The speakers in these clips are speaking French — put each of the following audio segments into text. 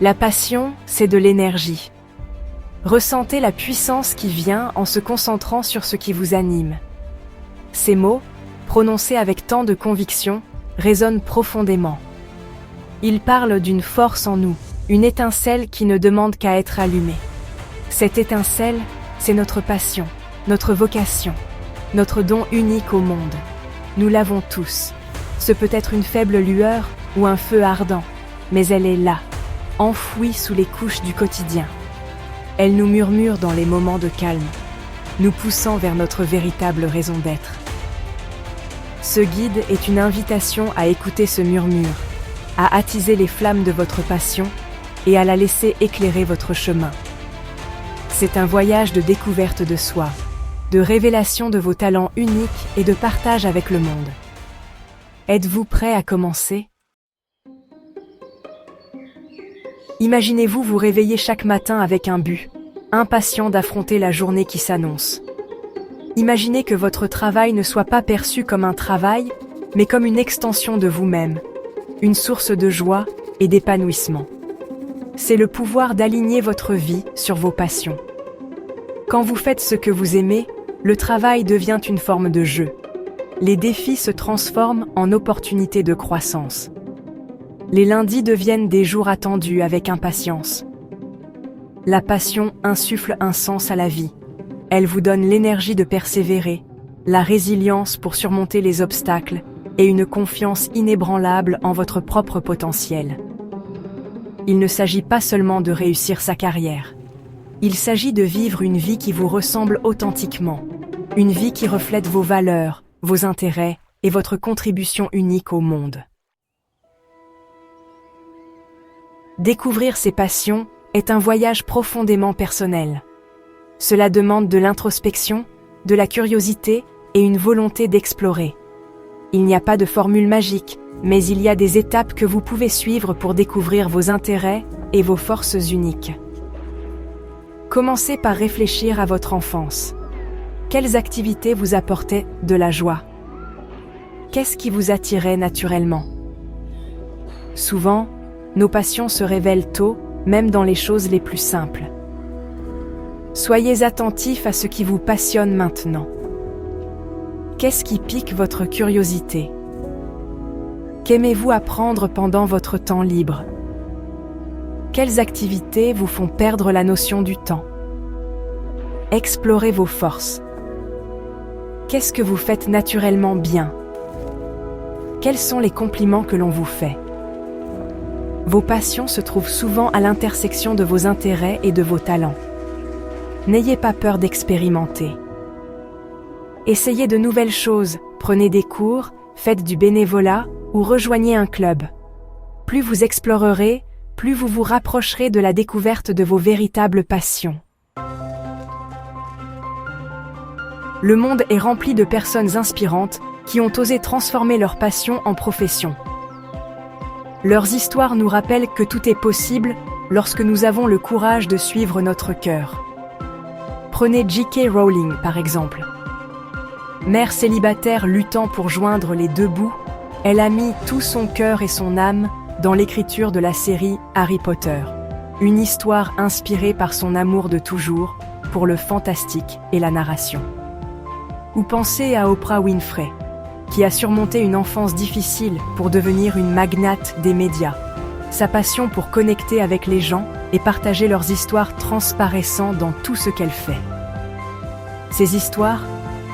La passion, c'est de l'énergie. Ressentez la puissance qui vient en se concentrant sur ce qui vous anime. Ces mots, prononcés avec tant de conviction, résonnent profondément. Ils parlent d'une force en nous, une étincelle qui ne demande qu'à être allumée. Cette étincelle, c'est notre passion, notre vocation, notre don unique au monde. Nous l'avons tous. Ce peut être une faible lueur ou un feu ardent, mais elle est là, enfouie sous les couches du quotidien. Elle nous murmure dans les moments de calme, nous poussant vers notre véritable raison d'être. Ce guide est une invitation à écouter ce murmure, à attiser les flammes de votre passion et à la laisser éclairer votre chemin. C'est un voyage de découverte de soi, de révélation de vos talents uniques et de partage avec le monde. Êtes-vous prêt à commencer? Imaginez-vous vous réveiller chaque matin avec un but, impatient d'affronter la journée qui s'annonce. Imaginez que votre travail ne soit pas perçu comme un travail, mais comme une extension de vous-même, une source de joie et d'épanouissement. C'est le pouvoir d'aligner votre vie sur vos passions. Quand vous faites ce que vous aimez, le travail devient une forme de jeu. Les défis se transforment en opportunités de croissance. Les lundis deviennent des jours attendus avec impatience. La passion insuffle un sens à la vie. Elle vous donne l'énergie de persévérer, la résilience pour surmonter les obstacles et une confiance inébranlable en votre propre potentiel. Il ne s'agit pas seulement de réussir sa carrière. Il s'agit de vivre une vie qui vous ressemble authentiquement, une vie qui reflète vos valeurs, vos intérêts et votre contribution unique au monde. Découvrir ses passions est un voyage profondément personnel. Cela demande de l'introspection, de la curiosité et une volonté d'explorer. Il n'y a pas de formule magique, mais il y a des étapes que vous pouvez suivre pour découvrir vos intérêts et vos forces uniques. Commencez par réfléchir à votre enfance. Quelles activités vous apportaient de la joie? Qu'est-ce qui vous attirait naturellement? Souvent, nos passions se révèlent tôt, même dans les choses les plus simples. Soyez attentifs à ce qui vous passionne maintenant. Qu'est-ce qui pique votre curiosité? Qu'aimez-vous apprendre pendant votre temps libre? Quelles activités vous font perdre la notion du temps? Explorez vos forces. Qu'est-ce que vous faites naturellement bien? Quels sont les compliments que l'on vous fait? Vos passions se trouvent souvent à l'intersection de vos intérêts et de vos talents. N'ayez pas peur d'expérimenter. Essayez de nouvelles choses, prenez des cours, faites du bénévolat ou rejoignez un club. Plus vous explorerez, plus vous vous rapprocherez de la découverte de vos véritables passions. Le monde est rempli de personnes inspirantes qui ont osé transformer leur passion en profession. Leurs histoires nous rappellent que tout est possible lorsque nous avons le courage de suivre notre cœur. Prenez J.K. Rowling par exemple. Mère célibataire luttant pour joindre les deux bouts, elle a mis tout son cœur et son âme dans l'écriture de la série Harry Potter, une histoire inspirée par son amour de toujours pour le fantastique et la narration. Ou pensez à Oprah Winfrey, qui a surmonté une enfance difficile pour devenir une magnate des médias. Sa passion pour connecter avec les gens et partager leurs histoires transparaissant dans tout ce qu'elle fait. Ces histoires,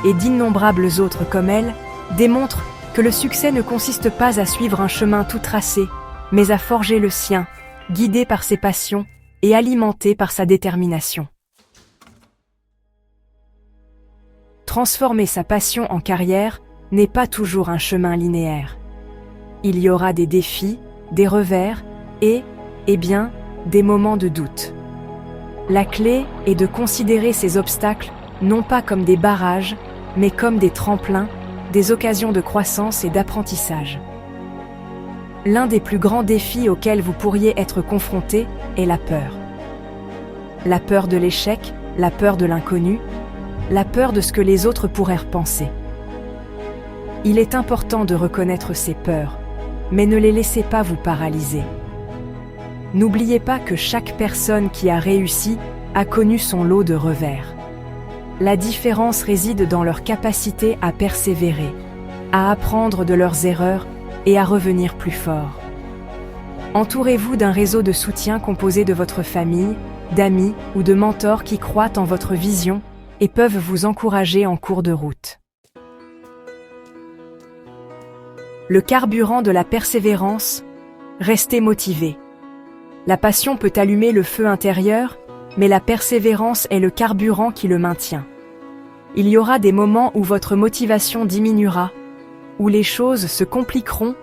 et d'innombrables autres comme elle, démontrent que le succès ne consiste pas à suivre un chemin tout tracé, mais à forger le sien, guidé par ses passions et alimenté par sa détermination. Transformer sa passion en carrière n'est pas toujours un chemin linéaire. Il y aura des défis, des revers et, des moments de doute. La clé est de considérer ces obstacles non pas comme des barrages, mais comme des tremplins, des occasions de croissance et d'apprentissage. L'un des plus grands défis auxquels vous pourriez être confronté est la peur. La peur de l'échec, la peur de l'inconnu, la peur de ce que les autres pourraient penser. Il est important de reconnaître ces peurs, mais ne les laissez pas vous paralyser. N'oubliez pas que chaque personne qui a réussi a connu son lot de revers. La différence réside dans leur capacité à persévérer, à apprendre de leurs erreurs et à revenir plus fort. Entourez-vous d'un réseau de soutien composé de votre famille, d'amis ou de mentors qui croient en votre vision et peuvent vous encourager en cours de route. Le carburant de la persévérance, restez motivé. La passion peut allumer le feu intérieur, mais la persévérance est le carburant qui le maintient. Il y aura des moments où votre motivation diminuera, où les choses se compliqueront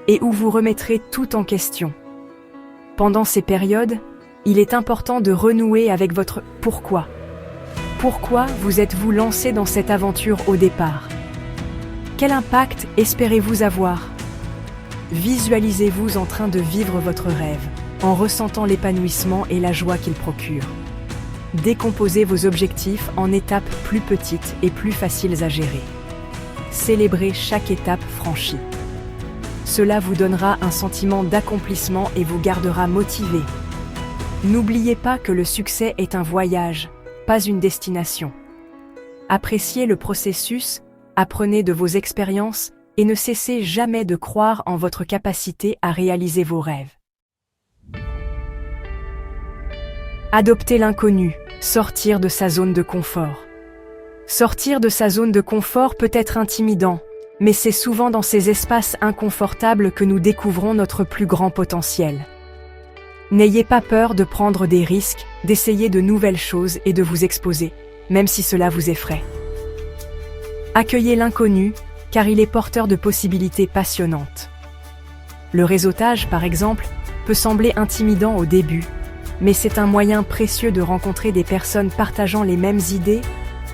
et où vous remettrez tout en question. Pendant ces périodes, il est important de renouer avec votre « pourquoi ». Pourquoi vous êtes-vous lancé dans cette aventure au départ? Quel impact espérez-vous avoir? Visualisez-vous en train de vivre votre rêve, en ressentant l'épanouissement et la joie qu'il procure. Décomposez vos objectifs en étapes plus petites et plus faciles à gérer. Célébrez chaque étape franchie. Cela vous donnera un sentiment d'accomplissement et vous gardera motivé. N'oubliez pas que le succès est un voyage, pas une destination. Appréciez le processus, apprenez de vos expériences et ne cessez jamais de croire en votre capacité à réaliser vos rêves. Adopter l'inconnu, sortir de sa zone de confort. Sortir de sa zone de confort peut être intimidant, mais c'est souvent dans ces espaces inconfortables que nous découvrons notre plus grand potentiel. N'ayez pas peur de prendre des risques, d'essayer de nouvelles choses et de vous exposer, même si cela vous effraie. Accueillez l'inconnu, car il est porteur de possibilités passionnantes. Le réseautage, par exemple, peut sembler intimidant au début, mais c'est un moyen précieux de rencontrer des personnes partageant les mêmes idées,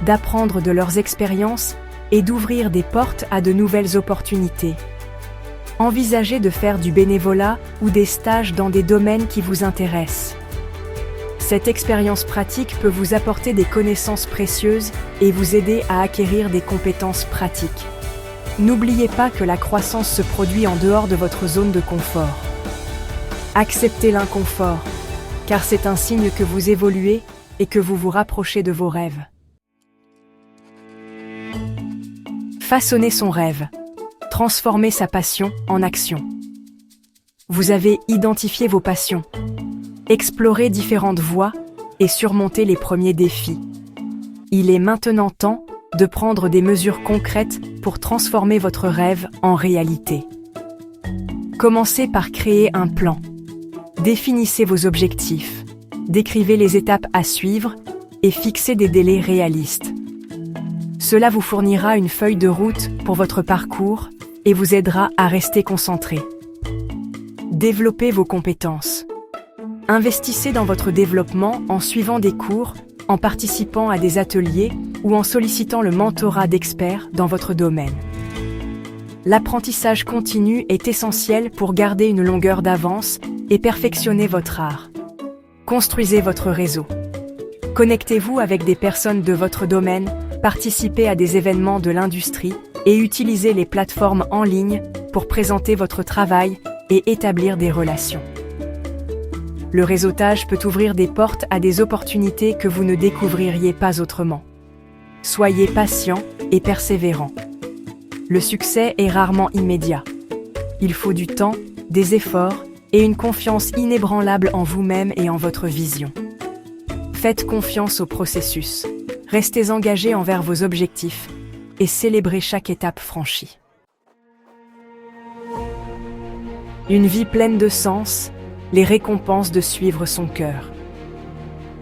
d'apprendre de leurs expériences et d'ouvrir des portes à de nouvelles opportunités. Envisagez de faire du bénévolat ou des stages dans des domaines qui vous intéressent. Cette expérience pratique peut vous apporter des connaissances précieuses et vous aider à acquérir des compétences pratiques. N'oubliez pas que la croissance se produit en dehors de votre zone de confort. Acceptez l'inconfort, car c'est un signe que vous évoluez et que vous vous rapprochez de vos rêves. Façonner son rêve. Transformer sa passion en action. Vous avez identifié vos passions. Explorez différentes voies et surmontez les premiers défis. Il est maintenant temps de prendre des mesures concrètes pour transformer votre rêve en réalité. Commencez par créer un plan. Définissez vos objectifs. Décrivez les étapes à suivre et fixez des délais réalistes. Cela vous fournira une feuille de route pour votre parcours et vous aidera à rester concentré. Développez vos compétences. Investissez dans votre développement en suivant des cours, en participant à des ateliers ou en sollicitant le mentorat d'experts dans votre domaine. L'apprentissage continu est essentiel pour garder une longueur d'avance et perfectionner votre art. Construisez votre réseau. Connectez-vous avec des personnes de votre domaine, participez à des événements de l'industrie et utilisez les plateformes en ligne pour présenter votre travail et établir des relations. Le réseautage peut ouvrir des portes à des opportunités que vous ne découvririez pas autrement. Soyez patient et persévérant. Le succès est rarement immédiat. Il faut du temps, des efforts et une confiance inébranlable en vous-même et en votre vision. Faites confiance au processus. Restez engagé envers vos objectifs et célébrez chaque étape franchie. Une vie pleine de sens, les récompenses de suivre son cœur.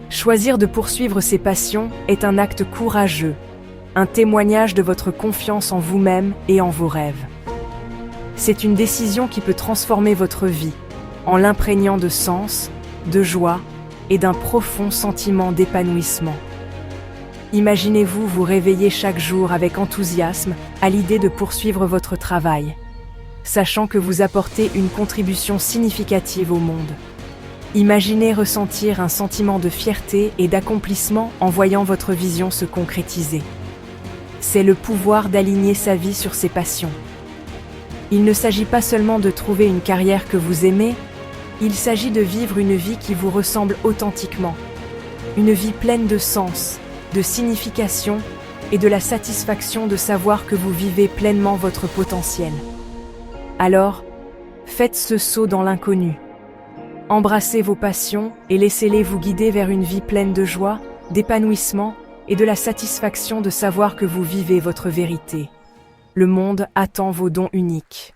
Choisir de poursuivre ses passions est un acte courageux, un témoignage de votre confiance en vous-même et en vos rêves. C'est une décision qui peut transformer votre vie, en l'imprégnant de sens, de joie et d'un profond sentiment d'épanouissement. Imaginez-vous vous réveiller chaque jour avec enthousiasme à l'idée de poursuivre votre travail, sachant que vous apportez une contribution significative au monde. Imaginez ressentir un sentiment de fierté et d'accomplissement en voyant votre vision se concrétiser. C'est le pouvoir d'aligner sa vie sur ses passions. Il ne s'agit pas seulement de trouver une carrière que vous aimez, Il s'agit de vivre une vie qui vous ressemble authentiquement. Une vie pleine de sens, de signification et de la satisfaction de savoir que vous vivez pleinement votre potentiel. Alors, faites ce saut dans l'inconnu. Embrassez vos passions et laissez-les vous guider vers une vie pleine de joie, d'épanouissement et de la satisfaction de savoir que vous vivez votre vérité. Le monde attend vos dons uniques.